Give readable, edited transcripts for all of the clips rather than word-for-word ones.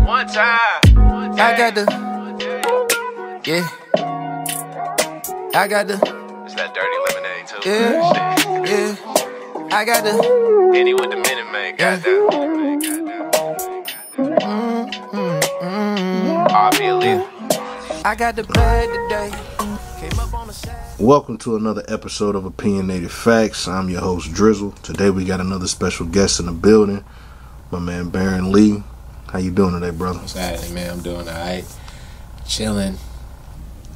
One time. I got the, yeah. I got the, It's that dirty lemonade too. yeah, yeah. I got the, Any with the Minute Man, goddamn. R.B. Lee. I got the bag today. Came up on the side. Welcome to another episode of Opinionated Facts. I'm your host, Drizzle. Today we got another special guest in the building, my man Berran Lee. How you doing today, brother? What's happening, man? I'm doing all right. Chilling.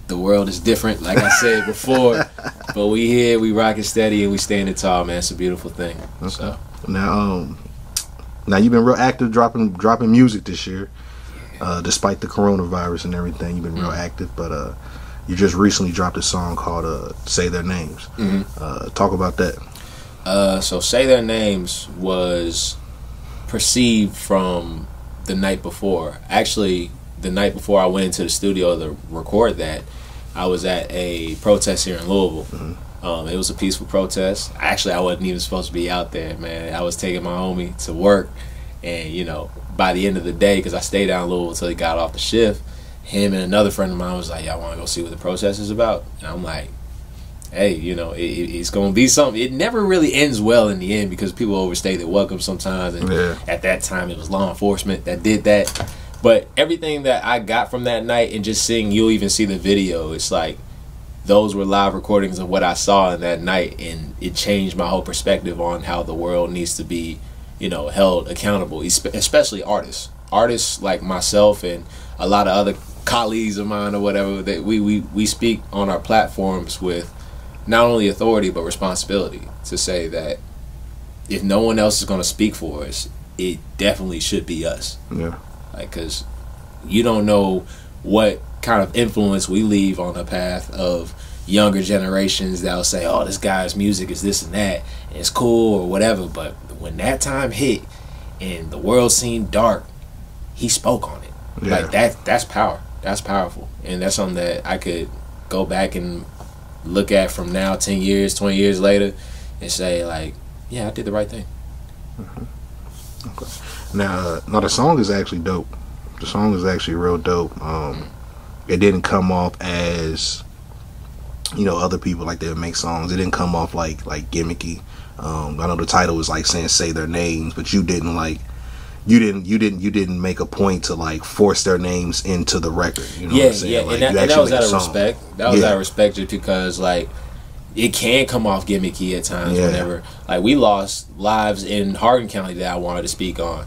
The world is different, like I said before. But we here, we rocking steady, and we standing tall, man. It's a beautiful thing. Okay. So Now you've been real active dropping music this year, despite the coronavirus and everything. You've been real active, but you just recently dropped a song called "Say Their Names." Talk about that. So Say Their Names was perceived from the night before. Actually, the night before I went into the studio to record that, I was at a protest here in Louisville. It was a peaceful protest. Actually, I wasn't even supposed to be out there, man. I was taking my homie to work, and by the end of the day, because I stayed down in Louisville until he got off the shift, him and another friend of mine was like, "Y'all want to go see what the protest is about?" And I'm like, hey, it's going to be something. It never really ends well in the end because people overstay their welcome sometimes. And at that time, it was law enforcement that did that. But everything that I got from that night and just seeing, you'll even see the video, it's like those were live recordings of what I saw in that night. And it changed my whole perspective on how the world needs to be, held accountable, especially artists. Artists like myself and a lot of other colleagues of mine or whatever, that we speak on our platforms with not only authority but responsibility to say that if no one else is going to speak for us, it definitely should be us. Yeah. Because you don't know what kind of influence we leave on the path of younger generations that'll say, oh, this guy's music is this and that, and it's cool or whatever. But when that time hit and the world seemed dark, he spoke on it. Yeah. Like that's power. That's powerful. And that's something that I could go back and look at from now 10 years, 20 years later and say, like, yeah, I did the right thing. Okay. Now the song is actually dope. The song is actually real dope. It didn't come off as other people like they make songs. It didn't come off like gimmicky. I know the title was like saying "Say Their Names," but you didn't make a point to like force their names into the record. You know what I'm saying? Like, and that was out of respect. That was out of respect, just because like it can come off gimmicky at times. Whenever like we lost lives in Hardin County that I wanted to speak on.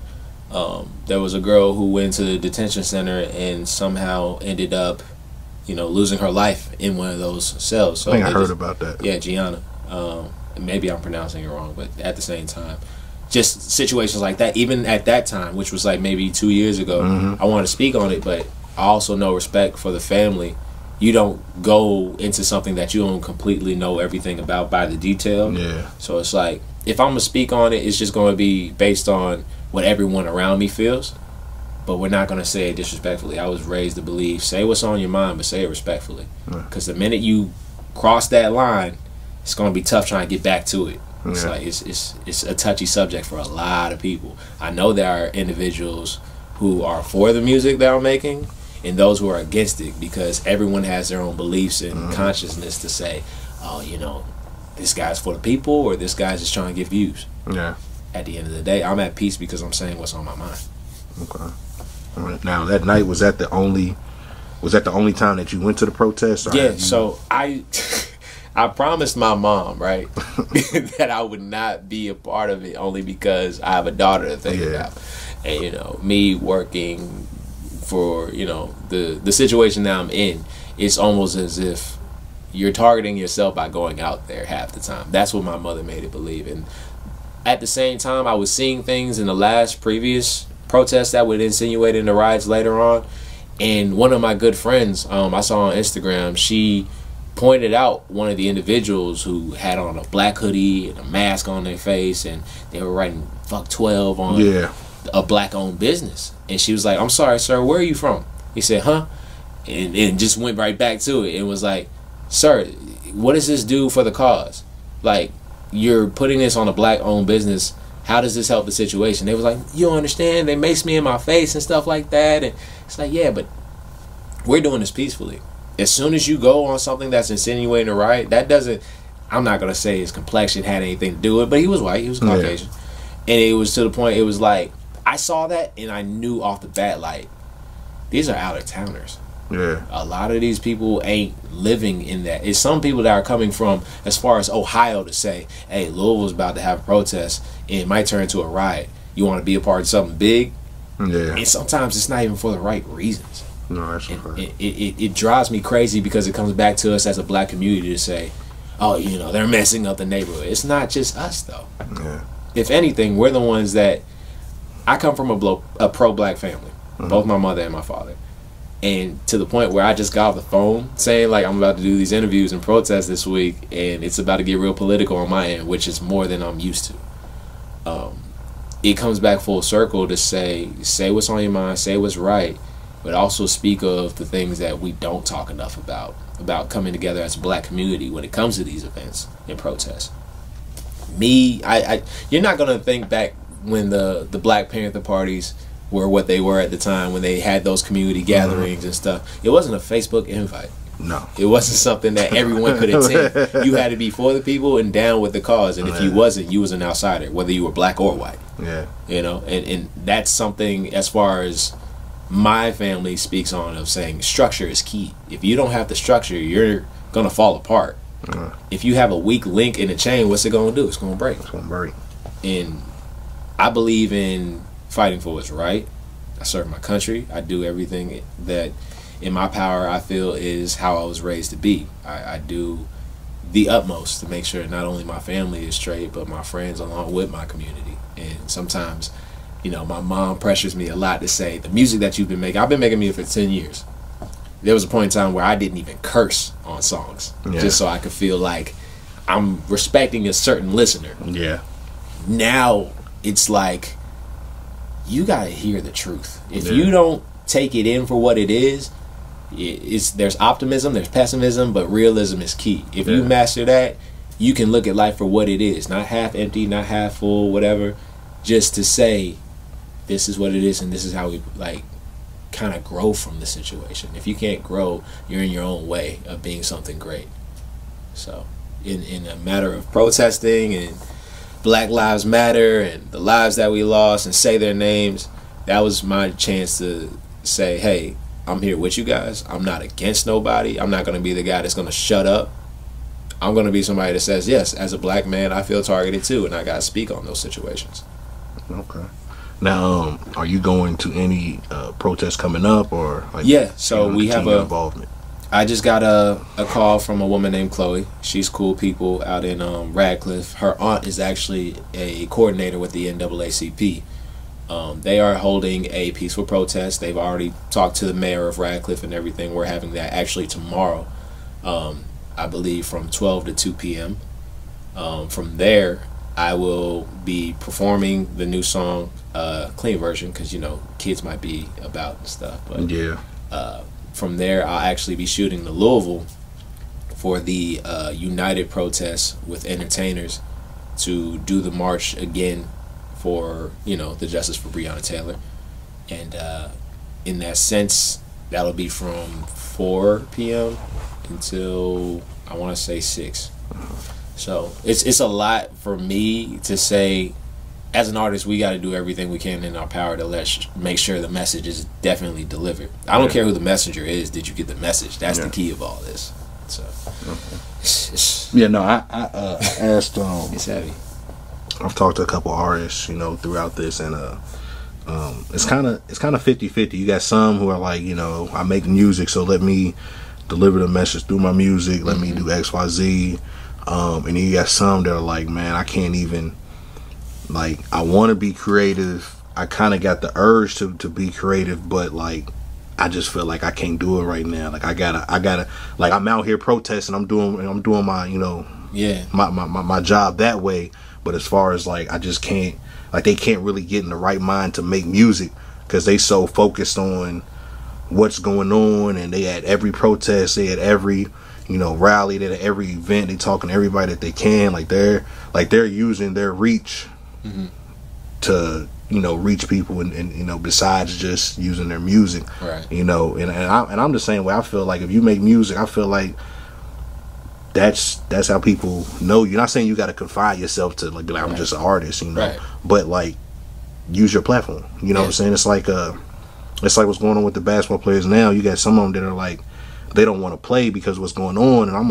There was a girl who went to the detention center and somehow ended up, losing her life in one of those cells. So I think I heard about that. Yeah, Gianna. Maybe I'm pronouncing it wrong, but at the same time, just situations like that, even at that time, which was like maybe 2 years ago, I wanted to speak on it, but I also know respect for the family. You don't go into something that you don't completely know everything about by the detail. Yeah. So it's like, if I'm going to speak on it, it's just going to be based on what everyone around me feels, but we're not going to say it disrespectfully. I was raised to believe, say what's on your mind, but say it respectfully. Because the minute you cross that line, it's going to be tough trying to get back to it. It's like it's a touchy subject for a lot of people. I know there are individuals who are for the music that I'm making and those who are against it, because everyone has their own beliefs and consciousness to say, oh, this guy's for the people or this guy's just trying to get views. Yeah. At the end of the day, I'm at peace because I'm saying what's on my mind. Okay. All right. Now that night, was that the only time that you went to the protest? Or So I promised my mom, right, that I would not be a part of it, only because I have a daughter to think about. And, me working for, the situation that I'm in, it's almost as if you're targeting yourself by going out there half the time. That's what my mother made it believe. And at the same time, I was seeing things in the previous protests that would insinuate into riots later on. And one of my good friends, I saw on Instagram, she pointed out one of the individuals who had on a black hoodie and a mask on their face, and they were writing "fuck 12" on a black-owned business. And she was like, "I'm sorry, sir, where are you from?" He said, "Huh?" And just went right back to it and was like, "Sir, what does this do for the cause? Like, you're putting this on a black-owned business how does this help the situation? They was like, you don't understand, they mace me in my face and stuff like that. And it's like, yeah, but we're doing this peacefully. As soon as you go on something that's insinuating a riot, that doesn't, I'm not going to say his complexion had anything to do with it, but he was white, he was Caucasian. And it was to the point, it was like, I saw that and I knew off the bat, like, these are out-of-towners. Yeah. A lot of these people ain't living in that. It's some people that are coming from as far as Ohio to say, hey, Louisville's about to have a protest and it might turn into a riot. You want to be a part of something big? Yeah. And sometimes it's not even for the right reasons. No, that's right. It drives me crazy because it comes back to us as a black community to say, oh, you know, they're messing up the neighborhood. It's not just us, though. Yeah. If anything, we're the ones that... I come from a pro-black family. Both my mother and my father. And to the point where I just got off the phone saying, like, I'm about to do these interviews and protests this week, and it's about to get real political on my end, which is more than I'm used to. It comes back full circle to say what's on your mind, say what's right, but also speak of the things that we don't talk enough about coming together as a black community when it comes to these events and protests. You're not going to think back when the Black Panther parties were what they were at the time, when they had those community gatherings and stuff. It wasn't a Facebook invite. No. It wasn't something that everyone could attend. You had to be for the people and down with the cause. And if you wasn't, you was an outsider, whether you were black or white. Yeah. You know, and that's something as far as my family speaks on, of saying structure is key. If you don't have the structure, you're going to fall apart. If you have a weak link in the chain, what's it going to do? It's going to break. It's going to break. And I believe in fighting for what's right. I serve my country. I do everything that in my power I feel is how I was raised to be. I do the utmost to make sure not only my family is straight, but my friends along with my community. And sometimes, you know, my mom pressures me a lot to say, the music that you've been making, I've been making music for 10 years. There was a point in time where I didn't even curse on songs, just so I could feel like I'm respecting a certain listener. Yeah. Now it's like, you gotta hear the truth. If you don't take it in for what it is, there's optimism, there's pessimism, but realism is key. If you master that, you can look at life for what it is, not half empty, not half full, whatever. Just to say, this is what it is, and this is how we like kind of grow from the situation. If you can't grow, you're in your own way of being something great. So, in a matter of protesting and Black Lives Matter and the lives that we lost and say their names, that was my chance to say, hey, I'm here with you guys. I'm not against nobody. I'm not going to be the guy that's going to shut up. I'm going to be somebody that says, yes, as a black man, I feel targeted too, and I got to speak on those situations. Okay. Now, are you going to any protests coming up, or like, so we have involvement? I just got a call from a woman named Chloe. She's cool people out in Radcliffe. Her aunt is actually a coordinator with the NAACP. They are holding a peaceful protest. They've already talked to the mayor of Radcliffe and everything. We're having that actually tomorrow, I believe from 12 to 2 p.m. From there, I will be performing the new song, clean version, because, you know, kids might be about and stuff. But from there, I'll actually be shooting to Louisville for the United protest with entertainers to do the march again for, you know, the justice for Breonna Taylor. And in that sense, that'll be from 4 p.m. until, I want to say, 6. So it's a lot for me to say. As an artist, we got to do everything we can in our power to make sure the message is definitely delivered. I don't care who the messenger is. Did you get the message? That's the key of all this. So, I asked. It's heavy. I've talked to a couple artists, you know, throughout this, and it's kind of 50-50. You got some who are like, you know, I make music, so let me deliver the message through my music. Let me do X, Y, Z. And then you got some that are like, man, I can't even. Like, I want to be creative. I kind of got the urge to be creative, but like, I just feel like I can't do it right now. Like, I gotta. Like, I'm out here protesting. I'm doing my, you know, my job that way. But as far as like, I just can't. Like, they can't really get in the right mind to make music because they so focused on what's going on, and they at every protest, they at every, you know, rally, they at every event, they talking to everybody that they can. Like they're using their reach to reach people and besides just using their music, right? And I'm the same way. I feel like if you make music, I feel like that's how people know you. Not saying you got to confine yourself to like be like I'm just an artist, right. But like use your platform. What I'm saying? It's like what's going on with the basketball players now. You got some of them that are like they don't want to play because of what's going on, and I'm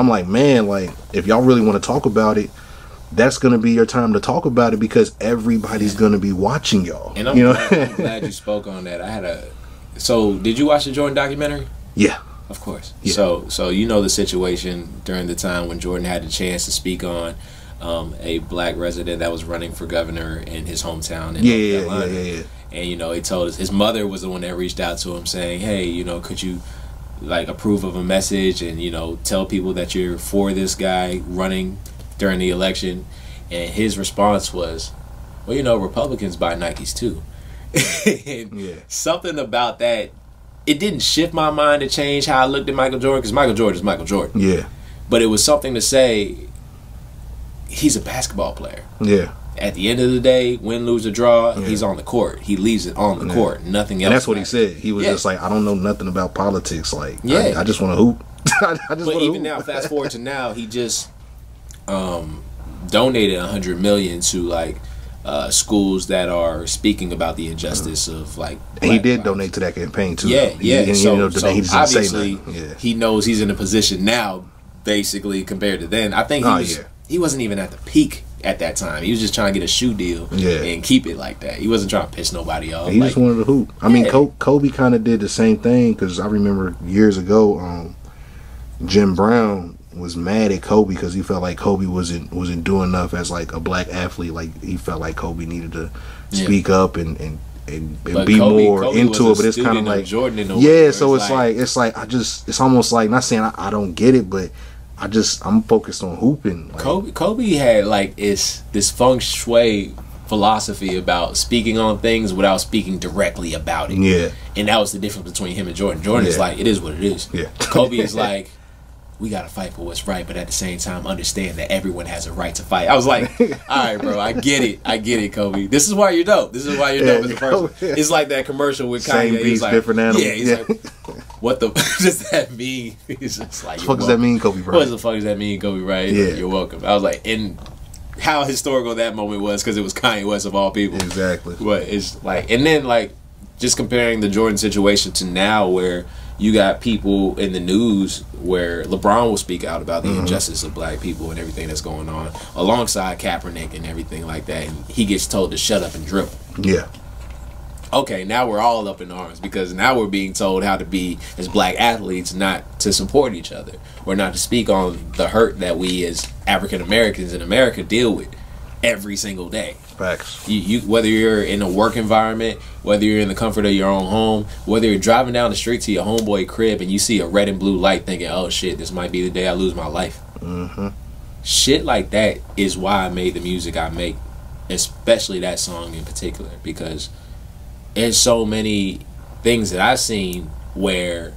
like, man, like if y'all really want to talk about it, that's gonna be your time to talk about it because everybody's gonna be watching y'all. And I'm glad you spoke on that. So did you watch the Jordan documentary? Yeah. Of course. Yeah. So you know the situation during the time when Jordan had the chance to speak on a black resident that was running for governor in his hometown in North Carolina. Yeah. And he told us his mother was the one that reached out to him saying, "Hey, could you like approve of a message and tell people that you're for this guy running during the election?" And his response was, "Well, Republicans buy Nikes too." And something about that, it didn't shift my mind to change how I looked at Michael Jordan, because Michael Jordan is Michael Jordan. Yeah. But it was something to say, he's a basketball player. Yeah. At the end of the day, win, lose, or draw, he's on the court. He leaves it on the court. Nothing else. And that's what he said. He was just like, I don't know nothing about politics. Like, I just want to hoop. But even now, fast forward to now, he just donated $100 million to like schools that are speaking about the injustice of like. And he did donate to that campaign too. Yeah. So he obviously he knows he's in a position now, basically compared to then. I think he wasn't even at the peak at that time. He was just trying to get a shoe deal and keep it like that. He wasn't trying to piss nobody off. He just wanted to hoop. I mean, Kobe kind of did the same thing because I remember years ago, Jim Brown was mad at Kobe because he felt like Kobe wasn't doing enough as like a black athlete. Like he felt like Kobe needed to speak up and be more into it. But it's kind of like Jordan in a way, so it's like it's almost like, not saying I don't get it, but I'm focused on hooping. Like, Kobe had like this feng shui philosophy about speaking on things without speaking directly about it. Yeah. And that was the difference between him and Jordan. Jordan is like, it is what it is. Yeah. Kobe is like, we gotta fight for what's right, but at the same time understand that everyone has a right to fight. I was like, all right, bro, I get it, Kobe. This is why you're dope. This is why you're dope as a person. It's like that commercial with Kanye. Same beast, like, different animal. Yeah, he's like, what the does that mean? He's just like, what the fuck does that mean, Kobe Bryant? What the fuck does that mean, Kobe Bryant? Yeah. You're welcome. I was like, and how historical that moment was because it was Kanye West of all people. Exactly. But it's like, and then like just comparing the Jordan situation to now where you got people in the news where LeBron will speak out about the injustice of black people and everything that's going on alongside Kaepernick and everything like that. And he gets told to shut up and dribble. Yeah. Okay, now we're all up in arms because now we're being told how to be, as black athletes, not to support each other or not to speak on the hurt that we as African Americans in America deal with every single day. Facts. You whether you're in a work environment, whether you're in the comfort of your own home, whether you're driving down the street to your homeboy crib and you see a red and blue light thinking, oh shit, this might be the day I lose my life. Shit like that is why I made the music I make, especially that song in particular, because there's so many things that I've seen where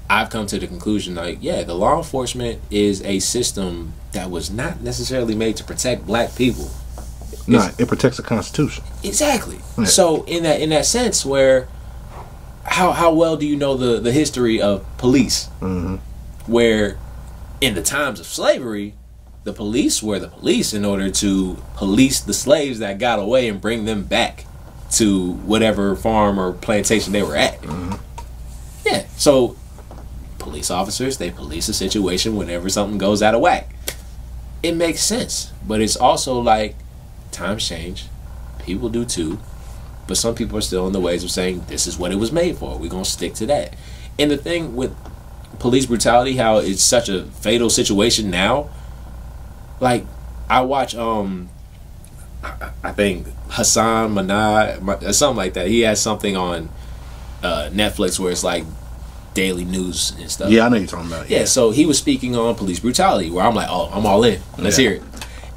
I've come to the conclusion like, yeah, the law enforcement is a system that was not necessarily made to protect black people. No, it protects the Constitution. Exactly. Yeah. So in that sense, where how well do you know the history of police? Where in the times of slavery, the police were the police in order to police the slaves that got away and bring them back to whatever farm or plantation they were at. Yeah. So police officers, they police a situation whenever something goes out of whack. It makes sense, but it's also like times change, people do too, but some people are still in the ways of saying this is what it was made for, we're gonna stick to that. And the thing with police brutality, how it's such a fatal situation now, like I watch I think Hassan Minaj, something like that, he has something on Netflix where it's like daily news and stuff. Yeah, I know you're talking about. Yeah, so he was speaking on police brutality where I'm like, oh, I'm all in, let's hear it.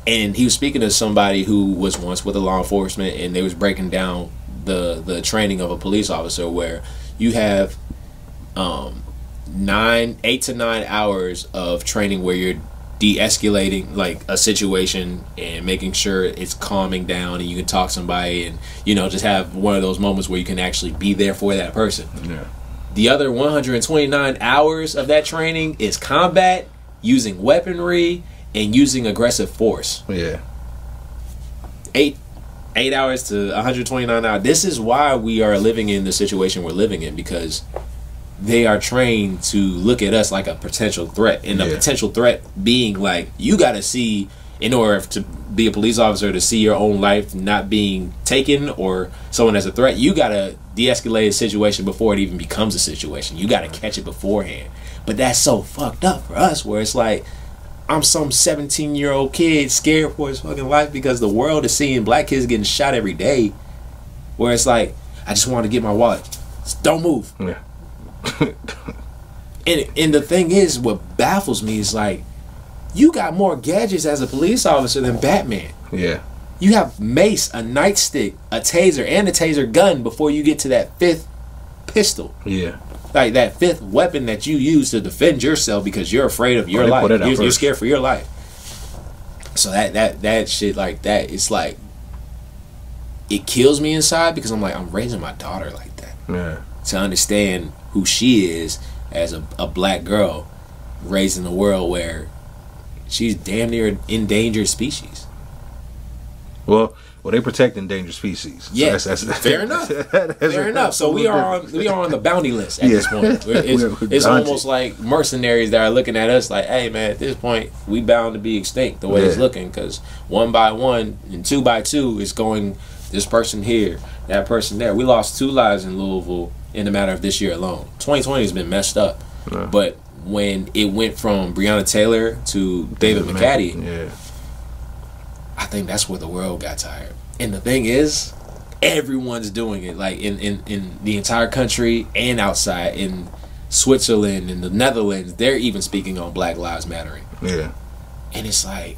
And he was speaking to somebody who was once with the law enforcement, and they was breaking down the training of a police officer, where you have 8 to 9 hours of training where you're de-escalating like a situation and making sure it's calming down and you can talk to somebody and, you know, just have one of those moments where you can actually be there for that person. Yeah. The other 129 hours of that training is combat, using weaponry, and using aggressive force. Yeah. 8 hours to 129 hours. This is why we are living in the situation we're living in, because they are trained to look at us like a potential threat, and the potential threat being like, you got to see, in order to be a police officer, to see your own life not being taken or someone as a threat, you got to de-escalate a situation before it even becomes a situation. You got to catch it beforehand. But that's so fucked up for us, where it's like, I'm some 17-year-old kid scared for his fucking life because the world is seeing black kids getting shot every day, where it's like, I just want to get my wallet. Just don't move. Yeah. And the thing is, what baffles me is like, you got more gadgets as a police officer than Batman. Yeah. You have mace, a nightstick, a taser, and a taser gun before you get to that 5th pistol. Yeah. Like that 5th weapon that you use to defend yourself because you're afraid of your life. You're scared for your life. So that shit like that, it's like, it kills me inside, because I'm like, I'm raising my daughter like that. Yeah. To understand who she is as a black girl raised in a world where she's damn near an endangered species. Well, they protect endangered species. Yeah, so that's fair enough. Fair enough. So we are on the bounty list at this point. It's almost like mercenaries that are looking at us like, hey man, at this point we bound to be extinct the way it's looking, because 1 by 1 and 2 by 2 is going, this person here, that person there. We lost 2 lives in Louisville in the matter of this year alone. 2020 has been messed up. Yeah. But when it went from Breonna Taylor to David McCaddy, I think that's where the world got tired. And the thing is, everyone's doing it. Like in the entire country and outside, in Switzerland and the Netherlands, they're even speaking on Black Lives Mattering. Yeah. And it's like,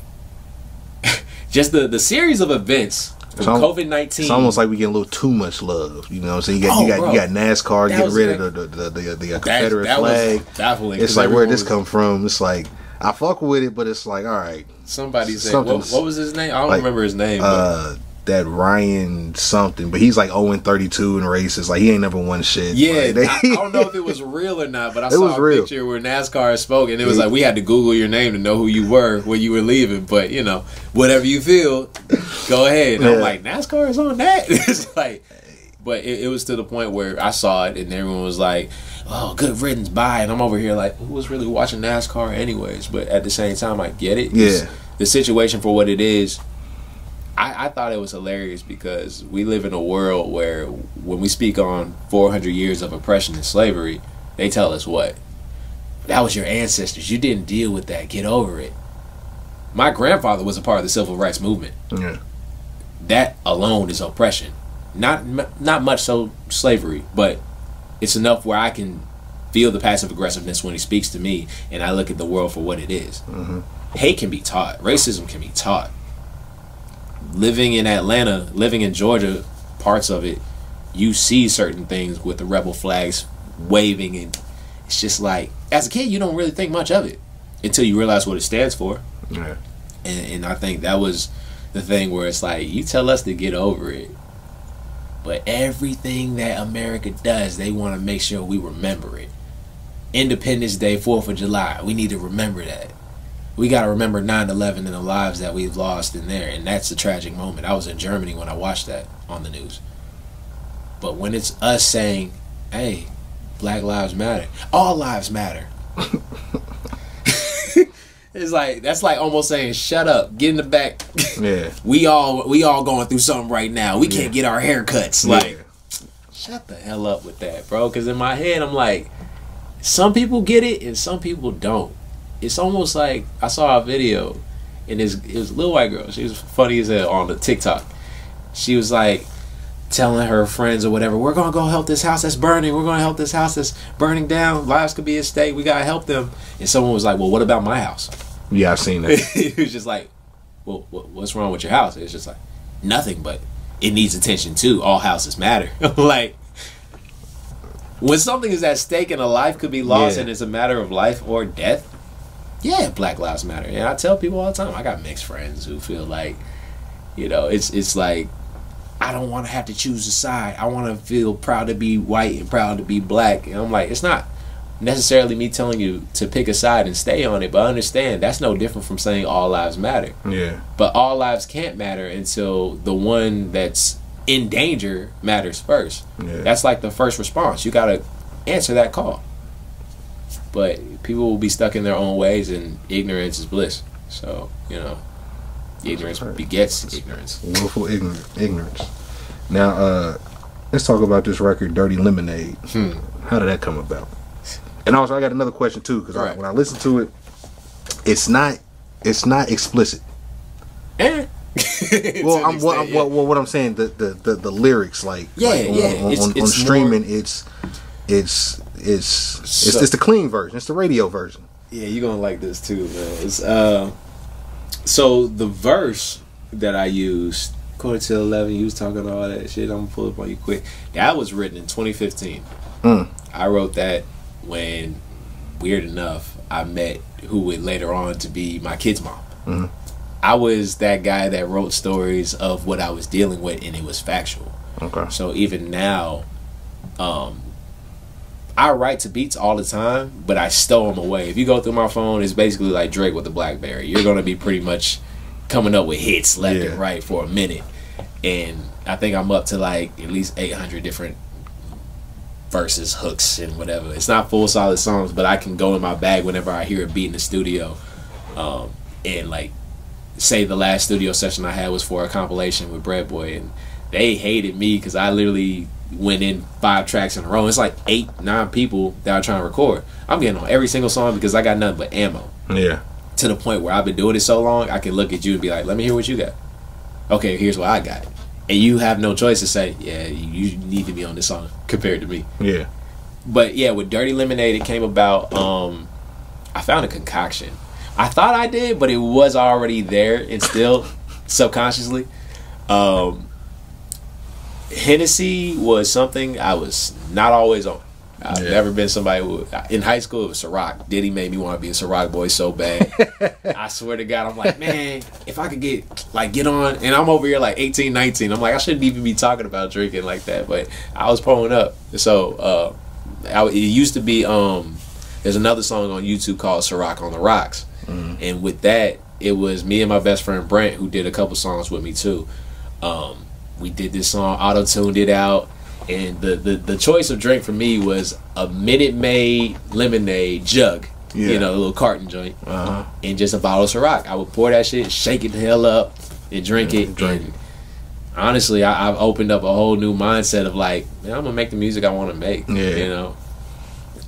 just the series of events. COVID-19. It's almost like we get a little too much love. You know what I'm saying? You got NASCAR getting rid of the Confederate flag. Baffling. It's like, where'd this come from? It's like, I fuck with it, but it's like, all right. Somebody said, what was his name? I don't remember his name. That Ryan something, but he's like 0-32 in races. Like, he ain't never won shit. Yeah, like, I don't know if it was real or not, but I saw a picture where NASCAR spoke, and it was like, we had to Google your name to know who you were when you were leaving. But, you know, whatever you feel, go ahead. And I'm like, NASCAR is on that? It's like, but it was to the point where I saw it, and everyone was like, oh, good riddance, bye. And I'm over here like, who was really watching NASCAR anyways? But at the same time, I get it. Yeah. The situation for what it is, I thought it was hilarious, because we live in a world where when we speak on 400 years of oppression and slavery, they tell us what? That was your ancestors. You didn't deal with that. Get over it. My grandfather was a part of the civil rights movement. Yeah. That alone is oppression. Not much so slavery, but it's enough where I can feel the passive aggressiveness when he speaks to me, and I look at the world for what it is. Mm-hmm. Hate can be taught. Racism can be taught. Living in Atlanta, living in Georgia, parts of it, you see certain things with the rebel flags waving, and it's just like, as a kid, you don't really think much of it until you realize what it stands for. Yeah. And I think that was the thing where it's like, you tell us to get over it, but everything that America does, they want to make sure we remember it. Independence Day, 4th of July, we need to remember that. We got to remember 9/11 and the lives that we've lost in there, and that's a tragic moment. I was in Germany when I watched that on the news. But when it's us saying, hey, Black Lives Matter, all lives matter. It's like, that's like almost saying, shut up, get in the back. Yeah. we all going through something right now. We can't get our haircuts. Like, shut the hell up with that, bro. Because in my head, I'm like, some people get it and some people don't. It's almost like, I saw a video, and it was a little white girl. She was funny as hell on the TikTok. She was like telling her friends or whatever, we're gonna go help this house that's burning. We're gonna help this house that's burning down. Lives could be at stake. We gotta help them. And someone was like, well, what about my house? Yeah, I've seen that. He was just like, well, what's wrong with your house? It's just like, nothing, but it needs attention too. All houses matter. Like, when something is at stake and a life could be lost, and it's a matter of life or death, yeah, Black Lives Matter. And I tell people all the time, I got mixed friends who feel like, you know, it's like, I don't want to have to choose a side. I want to feel proud to be white and proud to be black. And I'm like, it's not necessarily me telling you to pick a side and stay on it, but understand that's no different from saying all lives matter. Yeah. But all lives can't matter until the one that's in danger matters first. Yeah. That's like the first response. You got to answer that call. But people will be stuck in their own ways, and ignorance is bliss. So, you know, ignorance begets ignorance. Willful ignorance. Now, let's talk about this record, Dirty Lemonade. How did that come about? And also, I got another question too, because when I listen to it, it's not explicit. Well, what I'm saying, the lyrics, on streaming, it's the clean version. It's the radio version. Yeah, you're gonna like this too, man. It's so the verse that I used, quarter till 11, you was talking all that shit. I'm gonna pull up on you quick. That was written in 2015. I wrote that when, weird enough, I met who would later on to be my kid's mom. I was that guy that wrote stories of what I was dealing with, and it was factual. Okay. So even now, I write to beats all the time, but I stow them away. If you go through my phone, it's basically like Drake with the BlackBerry. You're going to be pretty much coming up with hits left and right for a minute. And I think I'm up to like at least 800 different verses, hooks, and whatever. It's not full solid songs, but I can go in my bag whenever I hear a beat in the studio. And like, say the last studio session I had was for a compilation with Bread Boy, and they hated me because I literally went in 5 tracks in a row. It's like 8-9 people that are trying to record. I'm getting on every single song because I got nothing but ammo. Yeah. To the point where I've been doing it so long, I can look at you and be like, let me hear what you got. Okay, here's what I got. And you have no choice to say, yeah, you need to be on this song compared to me. Yeah. But yeah, with Dirty Lemonade, it came about, I found a concoction. I thought I did, but it was already there and still subconsciously. Hennessy was something I was not always on. I've never been somebody who, in high school, it was Ciroc. Diddy made me want to be a Ciroc boy so bad. I swear to God, I'm like, man, if I could get on, and I'm over here like 18, 19. I'm like, I shouldn't even be talking about drinking like that, but I was pulling up. So it used to be, there's another song on YouTube called Ciroc on the Rocks. And with that, it was me and my best friend Brent who did a couple songs with me too. We did this song, auto-tuned it out, and the choice of drink for me was a Minute Maid lemonade jug, you know, a little carton joint, and just a bottle of Ciroc. I would pour that shit, shake it the hell up, and drink it. And honestly, I've opened up a whole new mindset of like, man, I'm gonna make the music I want to make. You know,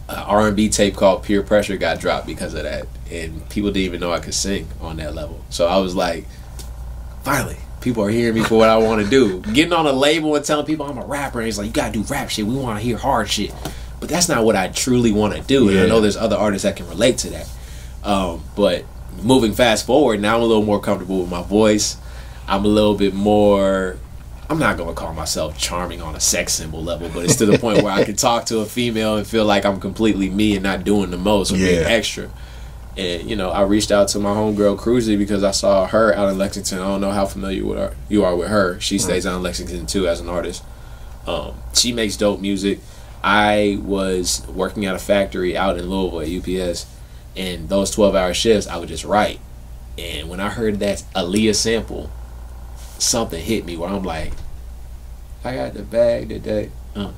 R&B tape called Peer Pressure got dropped because of that, and people didn't even know I could sing on that level. So I was like, finally, people are hearing me for what I want to do. Getting on a label and telling people I'm a rapper, and it's like, you gotta do rap shit, we want to hear hard shit, but that's not what I truly want to do. And I know there's other artists that can relate to that. But moving fast forward, now I'm a little more comfortable with my voice. I'm a little bit more, I'm not going to call myself charming on a sex symbol level, but it's to the point where I can talk to a female and feel like I'm completely me and not doing the most or being extra. And, you know, I reached out to my homegirl Cruzy because I saw her out in Lexington. I don't know how familiar you are with her. She stays out in Lexington too as an artist. She makes dope music. I was working at a factory out in Louisville at UPS, and those 12-hour shifts, I would just write. And when I heard that Aaliyah sample, something hit me where I'm like, I got the bag today.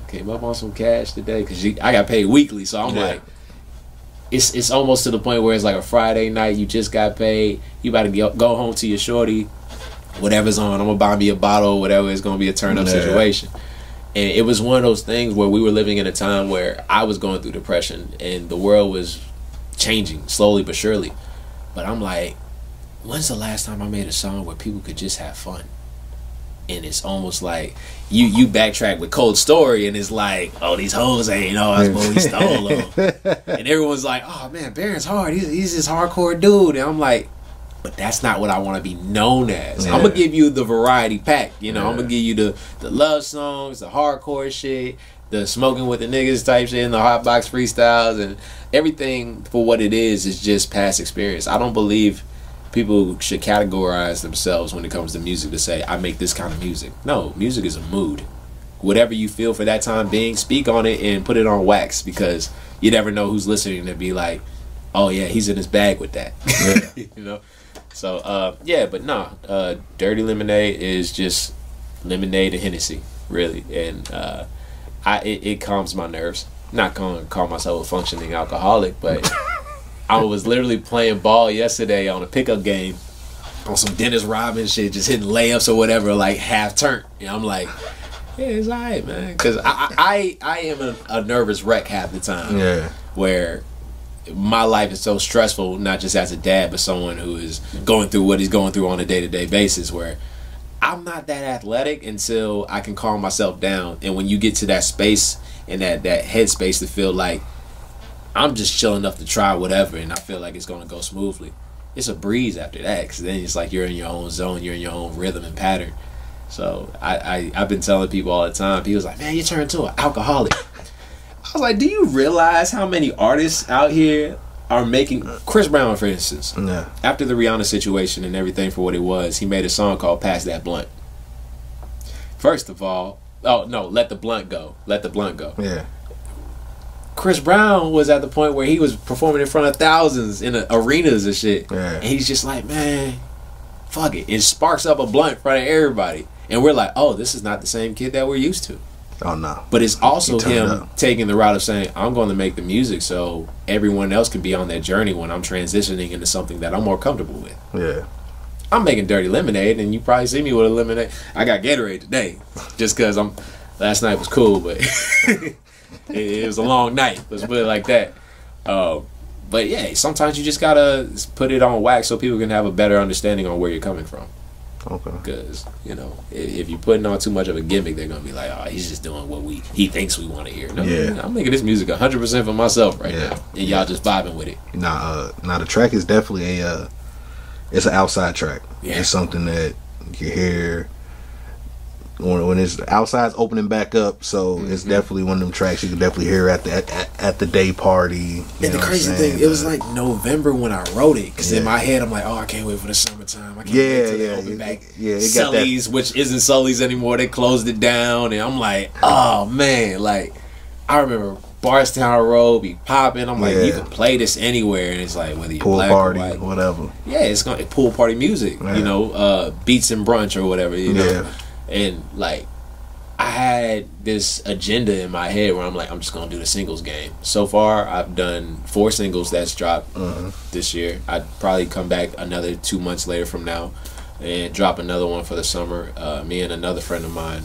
Came up on some cash today because I got paid weekly. So I'm like, it's almost to the point where it's like a Friday night. You just got paid. You about to go home to your shorty. Whatever's on, I'm gonna buy me a bottle. Whatever, it's gonna be a turn up situation. And it was one of those things where we were living in a time where I was going through depression and the world was changing slowly but surely. But I'm like, when's the last time I made a song where people could just have fun? And it's almost like you backtrack with Cold Story, and it's like, oh, these hoes ain't know us, but we stole them. And everyone's like, oh man, Berran's hard. He's this hardcore dude. And I'm like, but that's not what I want to be known as. Yeah. I'm gonna give you the variety pack, you know. Yeah. I'm gonna give you the love songs, the hardcore shit, the smoking with the niggas type shit, and the hot box freestyles, and everything for what it is just past experience. I don't believe people should categorize themselves when it comes to music to say, I make this kind of music. No, music is a mood. Whatever you feel for that time being, speak on it and put it on wax, because you never know who's listening to be like, oh yeah, he's in his bag with that. Yeah. You know? So, yeah, but nah, Dirty Lemonade is just lemonade and Hennessy, really. And it calms my nerves. Not gonna call myself a functioning alcoholic, but I was literally playing ball yesterday on a pickup game on some Dennis Rodman shit, just hitting layups or whatever, like half turn. And I'm like, yeah, it's alright, man. Because I am a nervous wreck half the time. Yeah. Where my life is so stressful, not just as a dad, but someone who is going through what he's going through on a day-to-day basis, where I'm not that athletic until I can calm myself down. And when you get to that space and that headspace to feel like I'm just chill enough to try whatever, and I feel like it's going to go smoothly, it's a breeze after that, because then it's like you're in your own zone, you're in your own rhythm and pattern. So I've been telling people all the time, people's like, man, you turn into an alcoholic. I was like, do you realize how many artists out here are making... Chris Brown, for instance, Yeah. after the Rihanna situation and everything for what it was, he made a song called Pass That Blunt. First of all, oh no, Let the Blunt Go. Let the Blunt Go. Yeah. Chris Brown was at the point where he was performing in front of thousands in arenas and shit. Yeah. And he's just like, man, fuck it. It sparks up a blunt in front of everybody. And we're like, oh, this is not the same kid that we're used to. Oh no. But it's also He turned him up. taking the route of saying, I'm going to make the music so everyone else can be on that journey when I'm transitioning into something that I'm more comfortable with. Yeah. I'm making dirty lemonade, and you probably see me with a lemonade. I got Gatorade today, just because last night was cool, but it was a long night. Let's put it like that. But yeah, sometimes you just gotta put it on wax so people can have a better understanding on where you're coming from. Okay. Because, you know, if you're putting on too much of a gimmick, they're gonna be like, oh, he's just doing what he thinks we want to hear. No, Yeah. I'm making this music 100% for myself right Yeah. now, and y'all just vibing with it. Now the track is definitely it's an outside track. Yeah. It's something that you hear when it's outside's opening back up. So it's definitely one of them tracks you can definitely hear at the day party. You And the know crazy what I'm saying? thing, it was like November when I wrote it, because in Yeah. my head I'm like, oh, I can't wait for the summertime. I can't Yeah, wait till they yeah, open it- back. yeah, it got that- Sully's, which isn't Sully's anymore. They closed it down, and I'm like, oh man, like I remember Barstown Road be popping. I'm like, Yeah. you can play this anywhere, and it's like whether you're pool black party, or white. whatever. Yeah, it's gonna pool party music, Yeah. you know, beats and brunch or whatever, you know. Yeah. And like, I had this agenda in my head where I'm like, I'm just gonna do the singles game. So far, I've done 4 singles that's dropped this year. I'd probably come back another 2 months later from now and drop another one for the summer. Me and another friend of mine,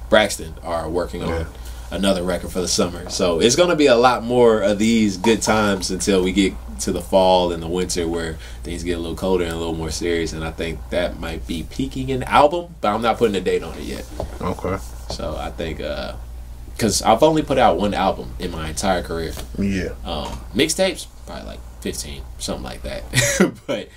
Braxton, are working on another record for the summer. So it's gonna be a lot more of these good times until we get to the fall and the winter, where things get a little colder and a little more serious. And I think that might be peaking an album, but I'm not putting a date on it yet. Okay. So I think because I've only put out 1 album in my entire career. Yeah. Mixtapes probably like 15, something like that. But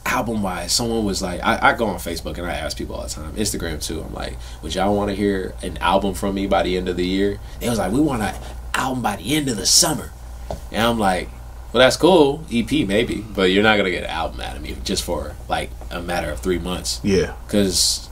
album wise, someone was like, I go on Facebook and I ask people all the time, Instagram too, I'm like, would y'all want to hear an album from me by the end of the year? They was like, we want an album by the end of the summer. And I'm like, well, that's cool, EP maybe, but you're not gonna get an album out of me just for like a matter of 3 months. Yeah. Because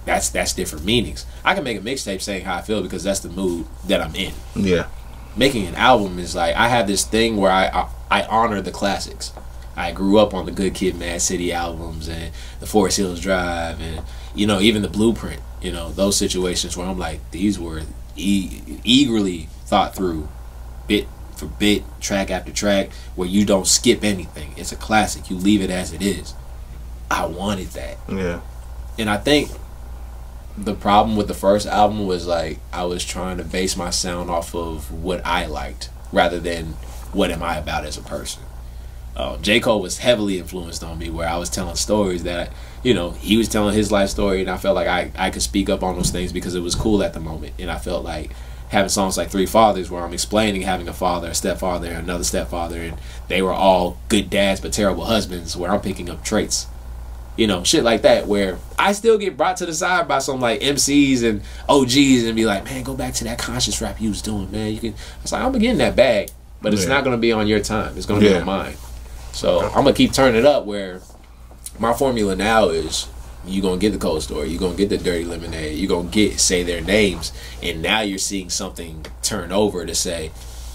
that's different meanings. I can make a mixtape saying how I feel because that's the mood that I'm in. Yeah. Making an album is like, I have this thing where I honor the classics. I grew up on the Good Kid, Mad City albums and the Forest Hills Drive, and you know, even the Blueprint. You know, those situations where I'm like, these were eagerly thought through, bit for bit, track after track, where you don't skip anything. It's a classic. You leave it as it is. I wanted that. Yeah. And I think the problem with the first album was like, I was trying to base my sound off of what I liked rather than what am I about as a person. J. Cole was heavily influenced on me, where I was telling stories that, you know, he was telling his life story, and I felt like I could speak up on those things because it was cool at the moment. And I felt like having songs like Three Fathers where I'm explaining having a father, a stepfather, and another stepfather, and they were all good dads but terrible husbands, where I'm picking up traits. You know, shit like that, where I still get brought to the side by some like MCs and OGs and be like, man, go back to that conscious rap you was doing, man. You can. It's like, I'm gonna get in that bag, but it's not gonna be on your time. It's gonna be on mine. So I'm gonna keep turning it up. Where my formula now is, you gonna get the Cold Story, you gonna get the Dirty Lemonade, you gonna say their names, and now you're seeing something turn over to say,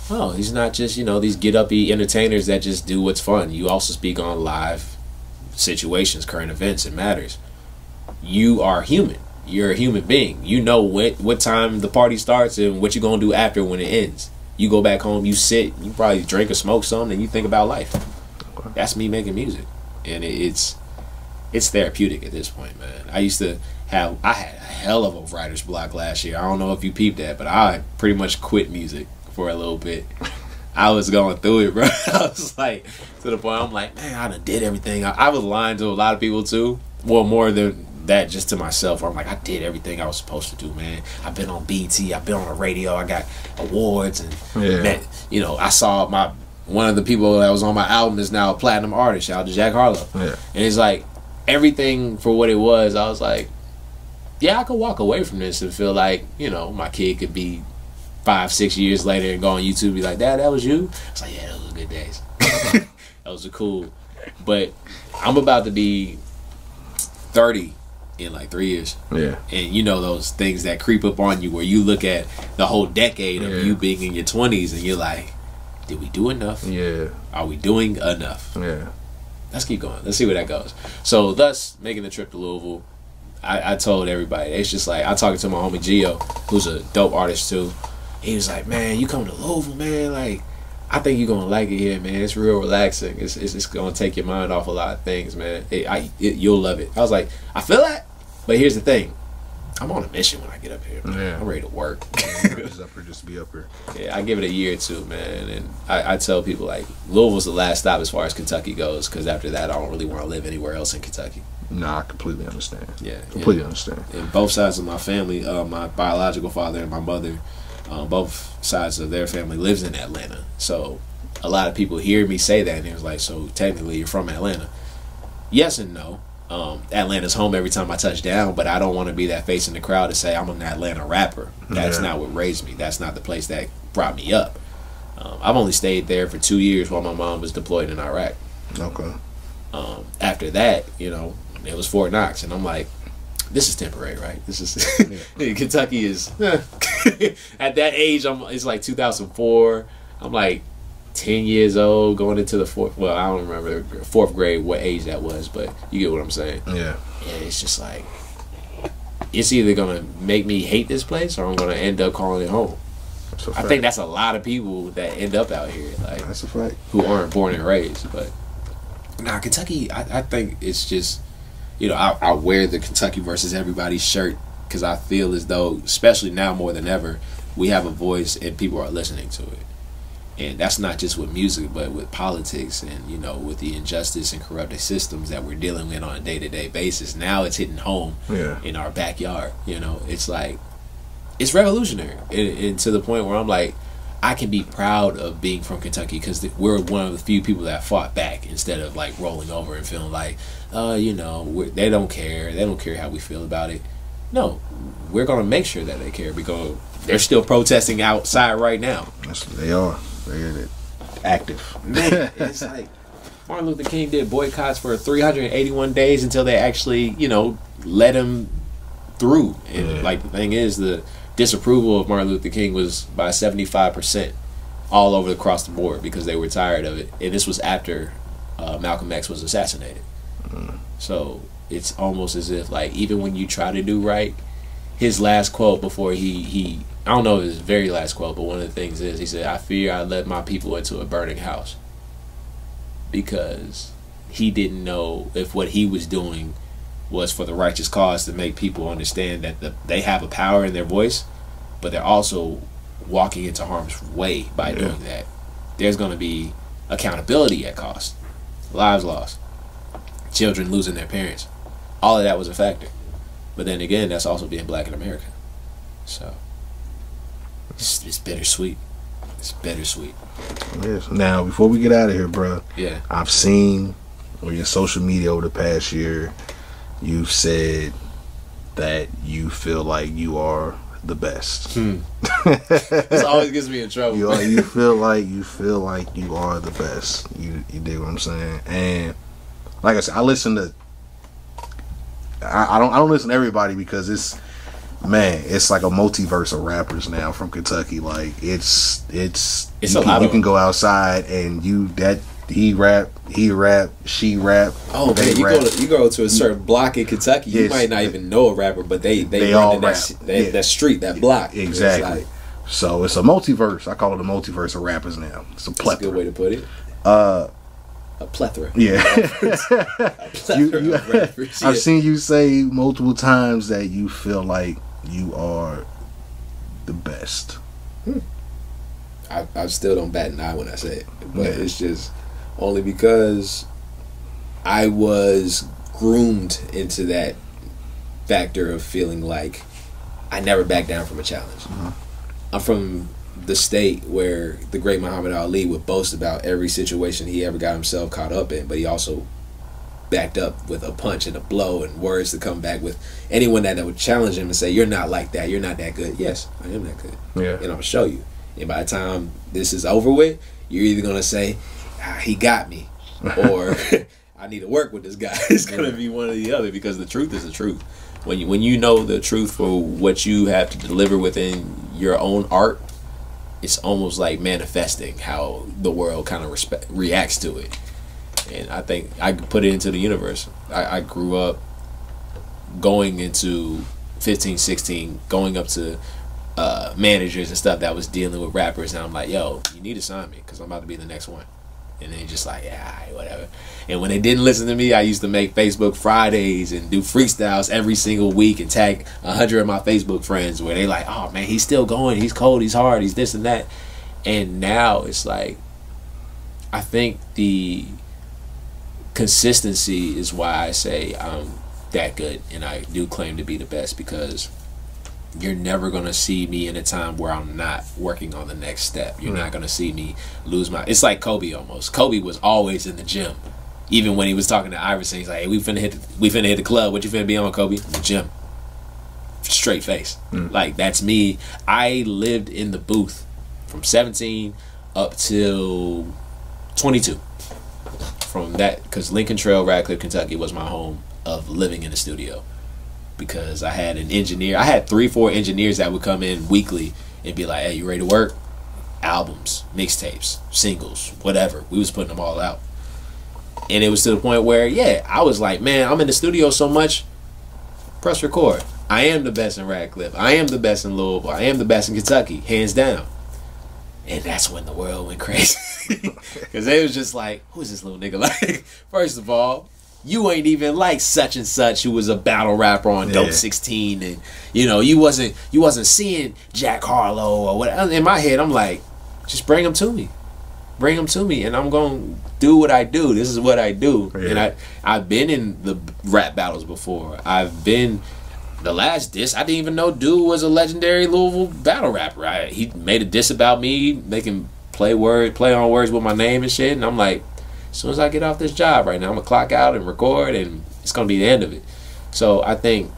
oh, he's not just, you know, these get uppy entertainers that just do what's fun. You also speak on live situations, current events, and matters. You are human. You're a human being. You know what time the party starts and what you're gonna do after when it ends. You go back home, you sit, you probably drink or smoke something, and you think about life. That's me making music, and it's therapeutic at this point, man. I had a hell of a writer's block last year. I don't know if you peeped that, but I pretty much quit music for a little bit. I was going through it, bro. I was like, to the point I'm like, man, I done did everything. I was lying to a lot of people too. Well, more than that, just to myself. I'm like, I did everything I was supposed to do, man. I've been on BT, I've been on the radio, I got awards, and met, you know, I saw one of the people that was on my album is now a platinum artist. Shout out to Jack Harlow. Yeah. And it's like, everything for what it was, I was like, yeah, I could walk away from this and feel like, you know, my kid could be 5-6 years later and go on YouTube and be like, Dad, that was you? It's like, yeah, those were good days. Those are cool. But I'm about to be 30 in like 3 years. Yeah. And you know those things that creep up on you where you look at the whole decade of you being in your 20s and you're like, did we do enough? Yeah. Are we doing enough? Yeah. Let's keep going. Let's see where that goes. So, thus, making the trip to Louisville, I told everybody. It's just like, I talking to my homie Gio, who's a dope artist too. He was like, man, you come to Louisville, man. Like, I think you're going to like it here, man. It's real relaxing. It's going to take your mind off a lot of things, man. You'll love it. I was like, I feel that. But here's the thing. I'm on a mission when I get up here, man. Yeah. I'm ready to work. Just up here, just to be up here. Yeah, I give it a year or two, man. And I tell people, like, Louisville's the last stop as far as Kentucky goes, because after that, I don't really want to live anywhere else in Kentucky. No, I completely understand. Yeah. Completely understand. And both sides of my family, my biological father and my mother, both sides of their family lives in Atlanta. So a lot of people hear me say that, and it was like, so technically you're from Atlanta. Yes and no. Atlanta's home every time I touch down, but I don't want to be that face in the crowd to say I'm an Atlanta rapper. That's not what raised me. That's not the place that brought me up. I've only stayed there for 2 years while my mom was deployed in Iraq. Okay. After that, you know, it was Fort Knox, and I'm like, this is temporary, right? This is Kentucky is at that age. It's like 2004. I'm like 10 years old, going into the fourth. Well, I don't remember fourth grade what age that was, but you get what I'm saying. Yeah. And it's just like, it's either gonna make me hate this place or I'm gonna end up calling it home. I think that's a lot of people that end up out here, like, that's a fact, who aren't born and raised. But nah, Kentucky, I think it's just, you know, I wear the Kentucky versus everybody shirt because I feel as though, especially now more than ever, we have a voice and people are listening to it. And that's not just with music, but with politics and, you know, with the injustice and corrupted systems that we're dealing with on a day-to-day basis. Now it's hitting home in our backyard. You know, it's like, it's revolutionary. And to the point where I'm like, I can be proud of being from Kentucky because we're one of the few people that fought back instead of like rolling over and feeling like, you know, they don't care. They don't care how we feel about it. No, we're going to make sure that they care because they're still protesting outside right now. Yes, they are. They're active. Man, it's like Martin Luther King did boycotts for 381 days until they actually, you know, let him through. And like the thing is, the disapproval of Martin Luther King was by 75% all over across the board because they were tired of it. And this was after Malcolm X was assassinated. So it's almost as if, like, even when you try to do right, his last quote before he I don't know if it's his very last quote, but one of the things is, he said, I fear I led my people into a burning house. Because he didn't know if what he was doing was for the righteous cause to make people understand that they have a power in their voice, but they're also walking into harm's way by doing that. There's going to be accountability at cost. Lives lost. Children losing their parents. All of that was a factor. But then again, that's also being black in America. So It's bittersweet. It's bittersweet. Yes. Now, before we get out of here, bro, Yeah. I've seen on your social media over the past year, you've said that you feel like you are the best. This always gets me in trouble. You feel like you are the best. You dig what I'm saying? And like I said, I listen to. I don't listen to everybody because it's like a multiverse of rappers now from Kentucky. Like it's a lot you of can them. go outside and he rap, she rap. Oh they man, rap. you go to a certain block in Kentucky, you Yes. might not even know a rapper, but they run all in rap. that street, that block. Exactly. It's like, So it's a multiverse. I call it a multiverse of rappers now. It's a that's a plethora. good way to put it. A plethora. Yeah. A plethora of rappers. Yeah. I've seen you say multiple times that you feel like you are the best. I still don't bat an eye when I say it, but Yeah. it's just only because I was groomed into that factor of feeling like I never back down from a challenge. I'm from the state where the great Muhammad Ali would boast about every situation he ever got himself caught up in, but he also backed up with a punch and a blow and words to come back with anyone that would challenge him and say, you're not like that, you're not that good. Yes, I am that good. Yeah. And I'm going to show you. And by the time this is over with, you're either going to say, he got me, or I need to work with this guy. It's going to be one or the other, because the truth is the truth. When you know the truth for what you have to deliver within your own art, it's almost like manifesting how the world kind of reacts to it. And I think I could put it into the universe. I grew up going into 15, 16, going up to managers and stuff that was dealing with rappers, and I'm like, yo, you need to sign me because I'm about to be the next one. And they just like, yeah, all right, whatever. And when they didn't listen to me, I used to make Facebook Fridays and do freestyles every single week and tag 100 of my Facebook friends where they like, oh man, he's still going, he's cold, he's hard, he's this and that. And now it's like, I think the consistency is why I say I'm that good, and I do claim to be the best, because you're never going to see me in a time where I'm not working on the next step. You're not going to see me lose my... It's like Kobe almost. Kobe was always in the gym. Even when he was talking to Iverson, he's like, hey, we finna hit the club. What you finna be on, Kobe? The gym. Straight face. Like, that's me. I lived in the booth from 17 up till 22. From that, because Lincoln Trail, Radcliffe, Kentucky was my home of living in the studio. Because I had an engineer. I had 3-4 engineers that would come in weekly and be like, hey, you ready to work? Albums, mixtapes, singles, whatever. We was putting them all out. And it was to the point where, yeah, I was like, man, I'm in the studio so much. Press record. I am the best in Radcliffe. I am the best in Louisville. I am the best in Kentucky, hands down. And that's when the world went crazy. Because they was just like, who is this little nigga? Like, first of all, you ain't even like such and such who was a battle rapper on Dope 16, and you know you wasn't seeing Jack Harlow or whatever. In my head, I'm like, just bring him to me, and I'm gonna do what I do. This is what I do, and I've been in the rap battles before. I've been the last diss. I didn't even know dude was a legendary Louisville battle rapper. He made a diss about me, making play on words with my name and shit, and I'm like, as soon as I get off this job right now, I'm going to clock out and record, and it's going to be the end of it. So I think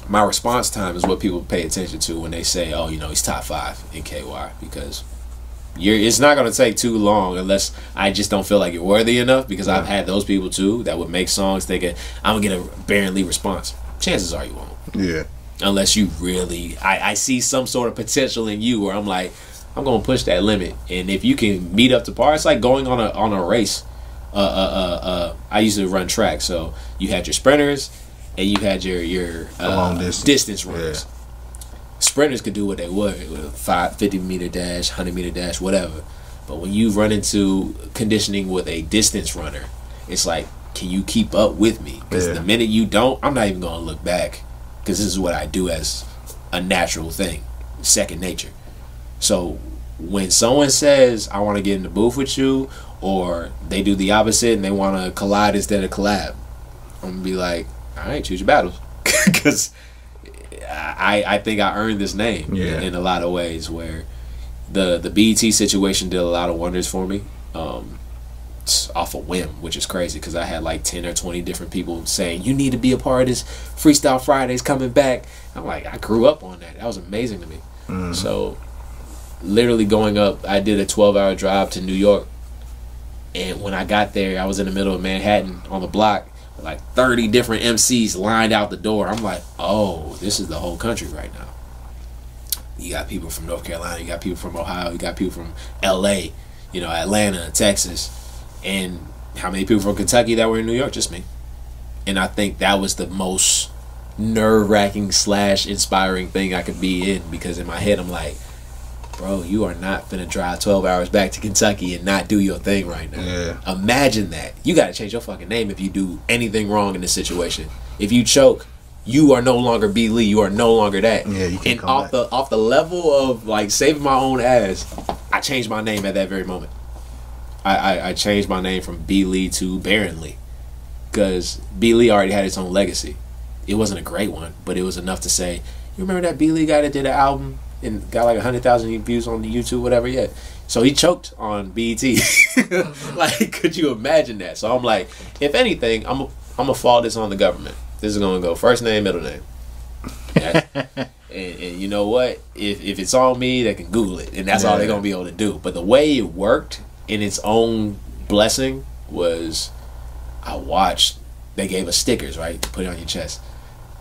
my response time is what people pay attention to when they say, oh, you know, he's top 5 in KY, because it's not going to take too long unless I just don't feel like you're worthy enough, because I've had those people too that would make songs thinking, I'm going to get a Berran Lee response. Chances are you won't. Yeah. Unless you really, I see some sort of potential in you where I'm like, I'm going to push that limit. And if you can meet up to par, it's like going on a race. I used to run track, so you had your sprinters and you had your long distance runners. Sprinters could do what they would with a 50-meter dash, 100-meter dash, whatever. But when you run into conditioning with a distance runner, it's like, can you keep up with me? Because the minute you don't, I'm not even going to look back, because this is what I do as a natural thing, second nature. So when someone says, I want to get in the booth with you, or they do the opposite and they want to collide instead of collab, I'm going to be like, all right, choose your battles. Because I think I earned this name in a lot of ways. Where the BET situation did a lot of wonders for me. Off a whim, which is crazy because I had like 10 or 20 different people saying you need to be a part of this. Freestyle Fridays coming back. I'm like, I grew up on that. That was amazing to me. So literally going up, I did a 12-hour drive to New York, and when I got there, I was in the middle of Manhattan on the block with like 30 different MCs lined out the door. I'm like, oh, this is the whole country right now. You got people from North Carolina, you got people from Ohio, you got people from LA, you know, Atlanta, Texas. And how many people from Kentucky that were in New York? Just me. And I think that was the most nerve-wracking / inspiring thing I could be in, because in my head I'm like, bro, you are not finna drive 12 hours back to Kentucky and not do your thing right now. Yeah. Imagine that. You gotta change your fucking name if you do anything wrong in this situation. If you choke, you are no longer B. Lee. You are no longer that. Yeah, you can't and off the level of like saving my own ass, I changed my name at that very moment. I changed my name from B. Lee to Berran Lee, because B. Lee already had its own legacy. It wasn't a great one, but it was enough to say, you remember that B. Lee guy that did an album and got like 100,000 views on the YouTube, whatever? Yeah. So he choked on BET. Like, could you imagine that? So I'm like, if anything, I'm gonna fall this on the government. This is gonna go first name, middle name. And you know what? If it's on me, they can Google it, and that's all they're gonna be able to do. But the way it worked in its own blessing was, I watched, they gave us stickers, right, to put it on your chest.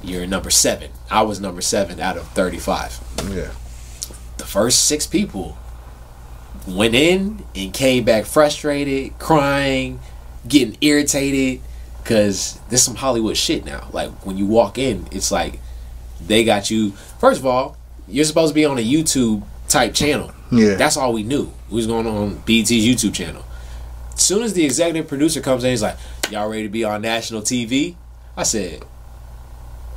You're number 7. I was number 7 out of 35. Yeah. The first 6 people went in and came back frustrated, crying, getting irritated, because there's some Hollywood shit now. Like, when you walk in, it's like they got you. First of all, you're supposed to be on a YouTube type channel. Yeah. That's all we knew. We was going on BET's YouTube channel. As soon as the executive producer comes in, he's like, y'all ready to be on national TV? I said,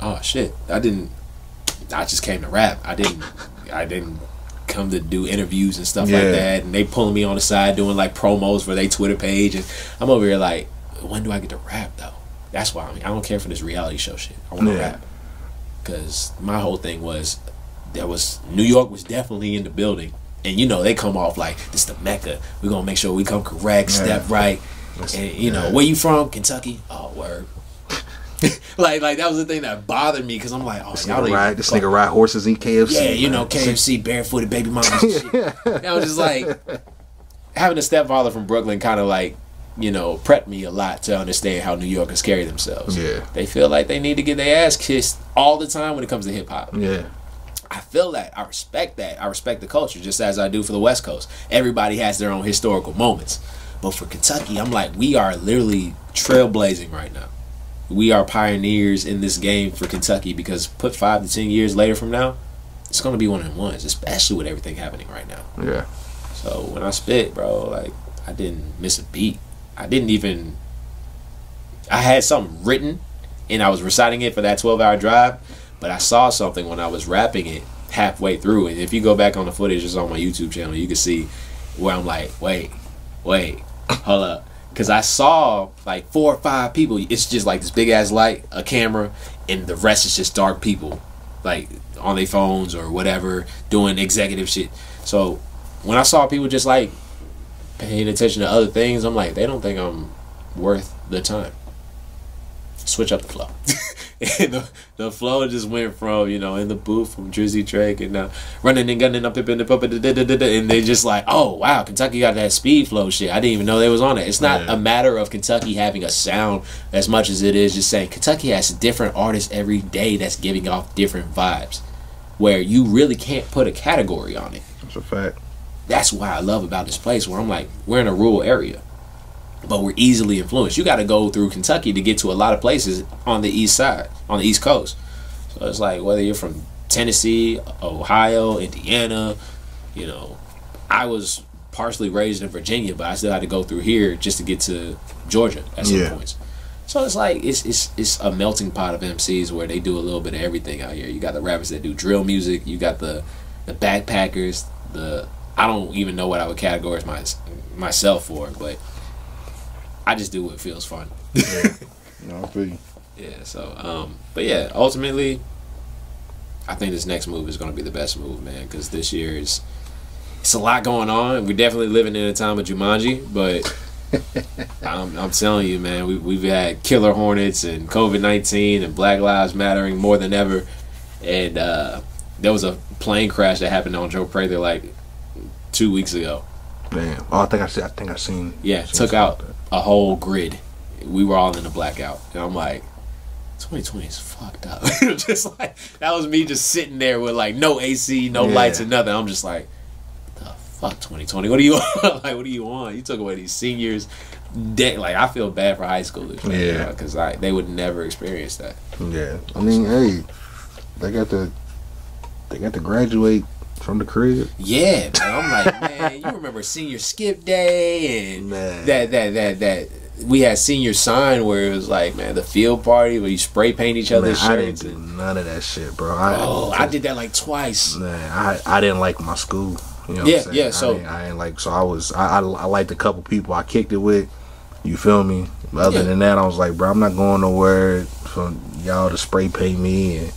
oh shit. I just came to rap. I didn't come to do interviews and stuff like that. And they pulling me on the side doing like promos for their Twitter page, and I'm over here like, when do I get to rap though? That's why I don't care for this reality show shit. I want to rap. Because my whole thing was, New York was definitely in the building. And you know, they come off like, this the Mecca. We're going to make sure we come correct, step right. And you know, where you from? Kentucky? Oh, word. like that was the thing that bothered me, because I'm like, oh, this nigga ride horses in KFC. Yeah, you know, KFC, barefooted baby mamas and shit. And I was just like, having a stepfather from Brooklyn kind of like, you know, prepped me a lot to understand how New Yorkers carry themselves. Yeah. They feel like they need to get their ass kissed all the time when it comes to hip hop. Yeah. I feel that. I respect that. I respect the culture, just as I do for the West Coast. Everybody has their own historical moments. But for Kentucky, I'm like, we are literally trailblazing right now. We are pioneers in this game for Kentucky, because put 5 to 10 years later from now, it's going to be one of them ones, especially with everything happening right now. Yeah. So when I spit, bro, like, I didn't miss a beat. I had something written and I was reciting it for that 12-hour drive, but I saw something when I was rapping it halfway through. And if you go back on the footage, it's on my YouTube channel, you can see where I'm like, wait, hold up. Because I saw like 4 or 5 people. It's just like this big ass light, a camera, and the rest is just dark people, like on their phones or whatever, doing executive shit. So when I saw people just like paying attention to other things, I'm like, they don't think I'm worth the time. Switch up the flow. And the flow just went from, you know, in the booth from Drizzy Drake and running and gunning up in the puppet, and they just like, oh wow, Kentucky got that speed flow shit. I didn't even know they was on it. It's not a matter of Kentucky having a sound as much as it is just saying Kentucky has different artists every day that's giving off different vibes, where you really can't put a category on it. That's a fact. That's why I love about this place, where I'm like, we're in a rural area, but we're easily influenced. You got to go through Kentucky to get to a lot of places on the east side, on the east coast. So it's like, whether you're from Tennessee, Ohio, Indiana, you know, I was partially raised in Virginia, but I still had to go through here just to get to Georgia at some points. So it's like, it's a melting pot of MCs where they do a little bit of everything out here. You got the rappers that do drill music, you got the backpackers, I don't even know what I would categorize myself for, but I just do what feels fun. Yeah. No, I feel you. Yeah, so, but yeah, ultimately, I think this next move is going to be the best move, man, because this year it's a lot going on. We're definitely living in a time of Jumanji, but I'm telling you, man, we've had killer hornets and COVID-19 and Black Lives Mattering more than ever. And there was a plane crash that happened on Joe Prather like 2 weeks ago. Damn. Oh, I think I seen. Yeah, took out a whole grid. We were all in a blackout, and I'm like, 2020 is fucked up. Just like that was me just sitting there with like no AC, no lights, and nothing. I'm just like, the fuck 2020. What do you want? Like, what do you want? You took away these seniors. Like, I feel bad for high schoolers, man, because they would never experience that. Yeah, I mean, hey, they got to graduate from the crib. Yeah, man. I'm like, man, you remember senior skip day and that we had senior sign where it was like, man, the field party where you spray paint each other's shirts. I didn't do none of that shit, bro. I did that like twice. Man, I didn't like my school. You know what I'm saying? Yeah. So I ain't like. So I liked a couple people I kicked it with. You feel me? But other than that, I was like, bro, I'm not going nowhere for y'all to spray paint me,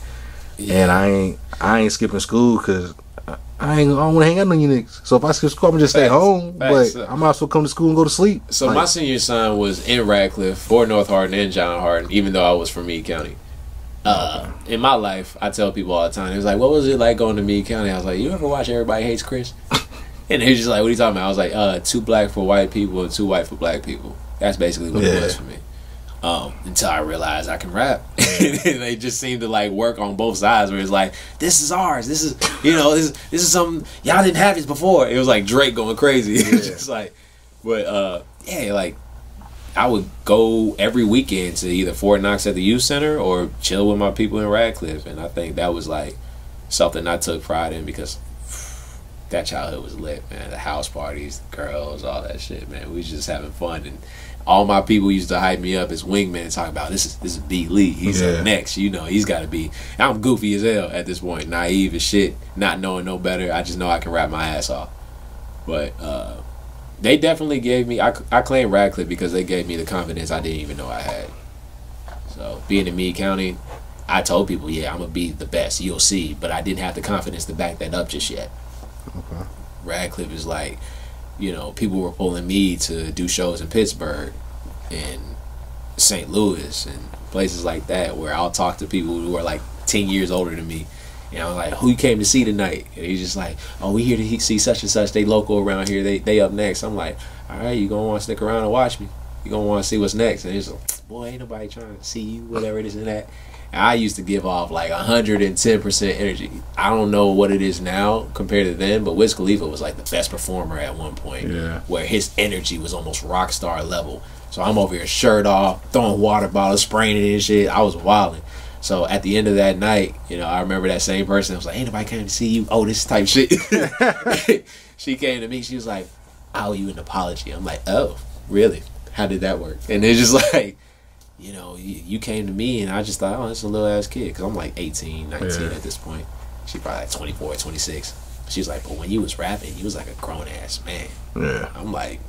and I ain't skipping school because I don't want to hang out on you niggas. So if I skip school, I'm gonna just stay home. But I might as well come to school and go to sleep. So my senior sign was in Radcliffe for North Hardin and John Hardin, even though I was from Meade County. In my life, I tell people all the time, it was like, what was it like going to Meade County? I was like, you ever watch Everybody Hates Chris? And he was just like, what are you talking about? I was like, 2 black for white people and 2 white for black people. That's basically what it was for me. Until I realized I can rap. And they just seem to like work on both sides where it's like, this is ours. This is, this is something, y'all didn't have this before. It was like Drake going crazy. It was just like, but like I would go every weekend to either Fort Knox at the youth center or chill with my people in Radcliffe. And I think that was like something I took pride in because that childhood was lit, man. The house parties, the girls, all that shit, man. We was just having fun. And all my people used to hype me up as wingman and talk about this is B. Lee. He's up next, he's got to be. I'm goofy as hell at this point, naive as shit, not knowing no better. I just know I can rap my ass off. But they definitely gave me. I claim Radcliffe because they gave me the confidence I didn't even know I had. So being in Meade County, I told people, I'm gonna be the best. You'll see, but I didn't have the confidence to back that up just yet. Okay. Radcliffe is like, people were pulling me to do shows in Pittsburgh and St. Louis and places like that where I'll talk to people who are like 10 years older than me. And I'm like, who you came to see tonight? And he's just like, oh, we here to see such and such. They local around here. They up next. I'm like, all right, you going to want to stick around and watch me. You going to want to see what's next. And he's like, boy, ain't nobody trying to see you, whatever it is and that. I used to give off like 110% energy. I don't know what it is now compared to then, but Wiz Khalifa was like the best performer at one point, where his energy was almost rock star level. So I'm over here shirt off, throwing water bottles, spraying it and shit. I was wilding. So at the end of that night, I remember that same person was like, ain't nobody came to see you. Oh, this type shit. She came to me. She was like, I owe you an apology. I'm like, oh, really? How did that work? And it's just like, you came to me and I just thought, oh, that's a little ass kid. Because I'm like 18, 19 at this point. She probably like 24, 26. She was like, but when you was rapping, you was like a grown ass man. Yeah. I'm like,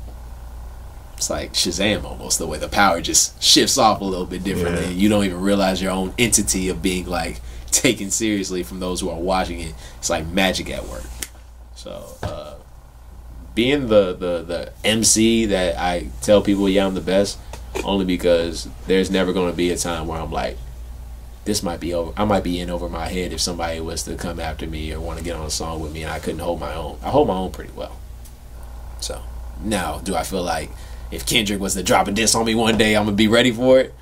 it's like Shazam almost, the way the power just shifts off a little bit differently. You don't even realize your own entity of being like taken seriously from those who are watching it. It's like magic at work. So being the MC that I tell people, I'm the best, only because there's never going to be a time where I'm like, this might be over. I might be in over my head if somebody was to come after me or want to get on a song with me and I couldn't hold my own. I hold my own pretty well. So now, do I feel like if Kendrick was to drop a diss on me one day, I'm going to be ready for it?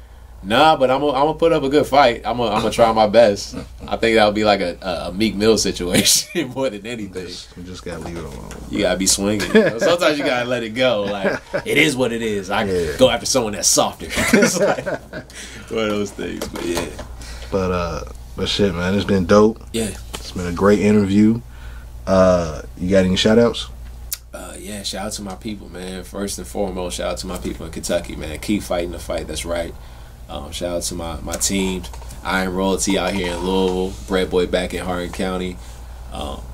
Nah, but I'm gonna put up a good fight. I'm gonna try my best. I think that would be like a Meek Mill situation more than anything. You just gotta leave it alone. You gotta be swinging. Sometimes you gotta let it go. Like, it is what it is. I go after someone that's softer. It's like one of those things. But yeah. But shit, man, it's been dope. Yeah, it's been a great interview. You got any shout outs? Yeah, shout out to my people, man. First and foremost, shout out to my people in Kentucky, man. Keep fighting the fight. That's right. Shout out to my team, Iron Royalty out here in Louisville, Bread Boy back in Hardin County.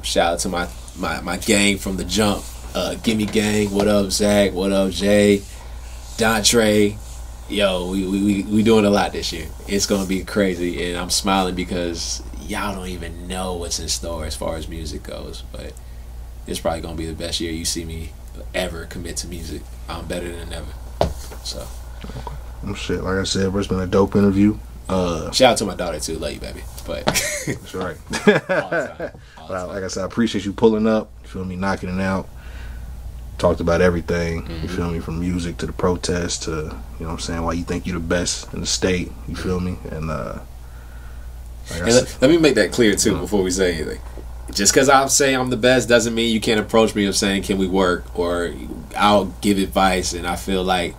Shout out to my gang from the jump. Gimme Gang, what up Zach, what up Jay, Dontre. Yo, we doing a lot this year. It's gonna be crazy, and I'm smiling because y'all don't even know what's in store as far as music goes. But it's probably gonna be the best year you see me ever commit to music. I'm better than ever. So. Shit, like I said, bro, it's been a dope interview. Shout out to my daughter too, love you, baby. But that's right. All the time. But like I said, I appreciate you pulling up. You feel me, knocking it out. Talked about everything. You feel me, from music to the protest to, you know what I'm saying, why you think you're the best in the state. You feel me, and let me make that clear too before we say anything. Just because I say I'm the best doesn't mean you can't approach me of saying, can we work, or I'll give advice. And I feel like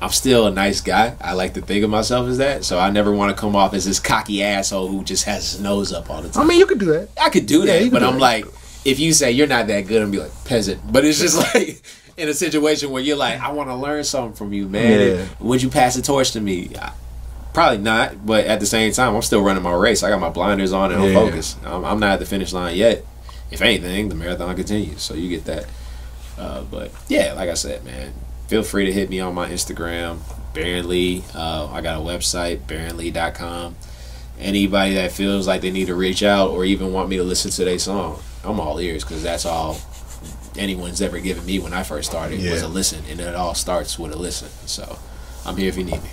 I'm still a nice guy. I like to think of myself as that. So I never want to come off as this cocky asshole who just has his nose up all the time. I mean, you could do that. I could do that. But I'm like, if you say you're not that good, I'm be like, peasant. But it's just like in a situation where you're like, I want to learn something from you, man. Yeah. Would you pass the torch to me? Probably not. But at the same time, I'm still running my race. I got my blinders on and I'm focused. I'm not at the finish line yet. If anything, the marathon continues. So you get that. But yeah, like I said, man, feel free to hit me on my Instagram, Berran Lee. I got a website, berranlee.com. Anybody that feels like they need to reach out or even want me to listen to their song, I'm all ears, because that's all anyone's ever given me when I first started was a listen, and it all starts with a listen. So I'm here if you need me.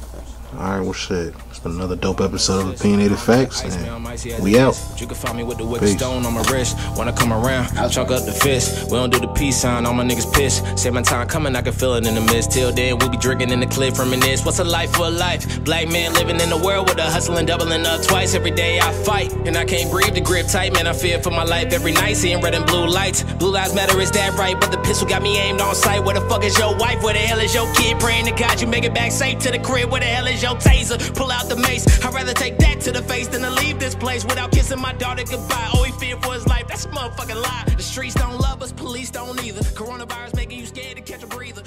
Alright, well shit. It's been another dope episode of Opinionated Facts, and we out. You can find me with the wicked stone on my wrist. When I come around, I'll chalk up the fist. We don't do the peace sign, all my niggas piss. Say my time coming, I can feel it in the mist. Till then, we'll be drinking in the cliff, reminisce. What's a life for a life? Black man living in the world with a hustling, doubling up twice. Every day I fight, and I can't breathe, the grip tight. Man, I fear for my life every night, seeing red and blue lights. Blue lives matter, is that right? But the pistol got me aimed on sight. Where the fuck is your wife? Where the hell is your kid? Praying to God you make it back safe to the crib. Where the hell is your taser? Pull out the mace. I'd rather take that to the face than to leave this place without kissing my daughter goodbye. Oh, he feared for his life. That's a motherfucking lie. The streets don't love us, police don't either. Coronavirus making you scared to catch a breather.